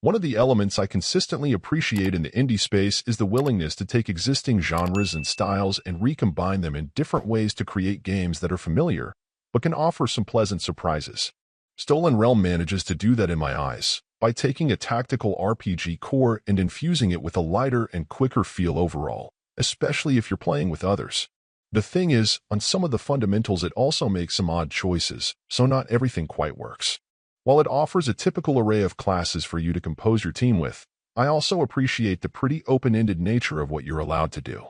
One of the elements I consistently appreciate in the indie space is the willingness to take existing genres and styles and recombine them in different ways to create games that are familiar, but can offer some pleasant surprises. Stolen Realm manages to do that in my eyes, by taking a tactical RPG core and infusing it with a lighter and quicker feel overall, especially if you're playing with others. The thing is, on some of the fundamentals it also makes some odd choices, so not everything quite works. While it offers a typical array of classes for you to compose your team with, I also appreciate the pretty open-ended nature of what you're allowed to do,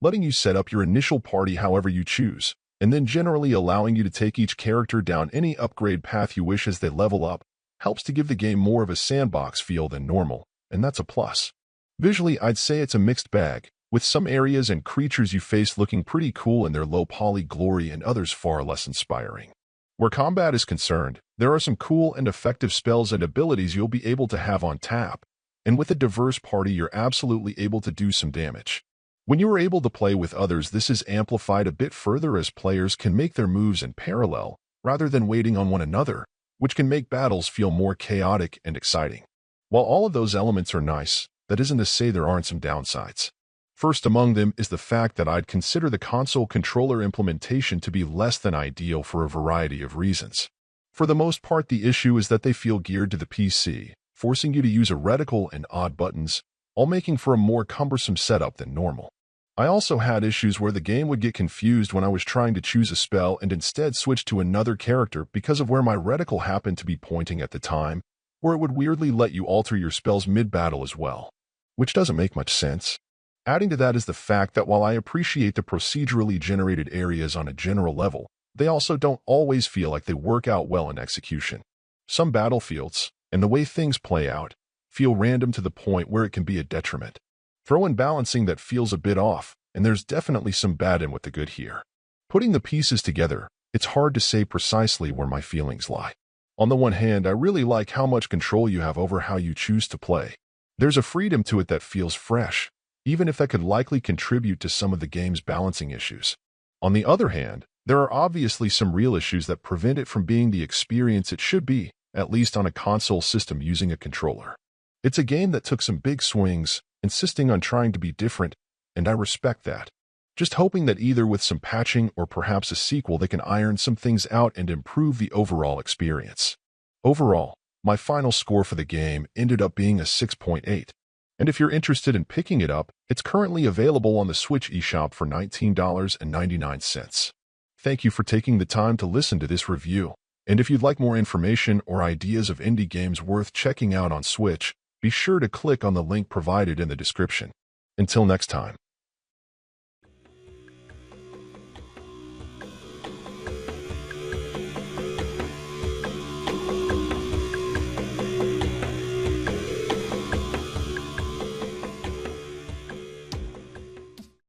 letting you set up your initial party however you choose, and then generally allowing you to take each character down any upgrade path you wish as they level up, helps to give the game more of a sandbox feel than normal, and that's a plus. Visually, I'd say it's a mixed bag, with some areas and creatures you face looking pretty cool in their low-poly glory and others far less inspiring. Where combat is concerned, there are some cool and effective spells and abilities you'll be able to have on tap, and with a diverse party you're absolutely able to do some damage. When you are able to play with others, this is amplified a bit further as players can make their moves in parallel, rather than waiting on one another, which can make battles feel more chaotic and exciting. While all of those elements are nice, that isn't to say there aren't some downsides. First among them is the fact that I'd consider the console controller implementation to be less than ideal for a variety of reasons. For the most part, the issue is that they feel geared to the PC, forcing you to use a reticle and odd buttons, all making for a more cumbersome setup than normal. I also had issues where the game would get confused when I was trying to choose a spell and instead switch to another character because of where my reticle happened to be pointing at the time, or it would weirdly let you alter your spells mid-battle as well, which doesn't make much sense. Adding to that is the fact that while I appreciate the procedurally generated areas on a general level, they also don't always feel like they work out well in execution. Some battlefields, and the way things play out, feel random to the point where it can be a detriment. Throw in balancing that feels a bit off, and there's definitely some bad in with the good here. Putting the pieces together, it's hard to say precisely where my feelings lie. On the one hand, I really like how much control you have over how you choose to play. There's a freedom to it that feels fresh, even if that could likely contribute to some of the game's balancing issues. On the other hand, there are obviously some real issues that prevent it from being the experience it should be, at least on a console system using a controller. It's a game that took some big swings, insisting on trying to be different, and I respect that. Just hoping that either with some patching or perhaps a sequel they can iron some things out and improve the overall experience. Overall, my final score for the game ended up being a 6.8. And if you're interested in picking it up, it's currently available on the Switch eShop for $19.99. Thank you for taking the time to listen to this review. And if you'd like more information or ideas of indie games worth checking out on Switch, be sure to click on the link provided in the description. Until next time.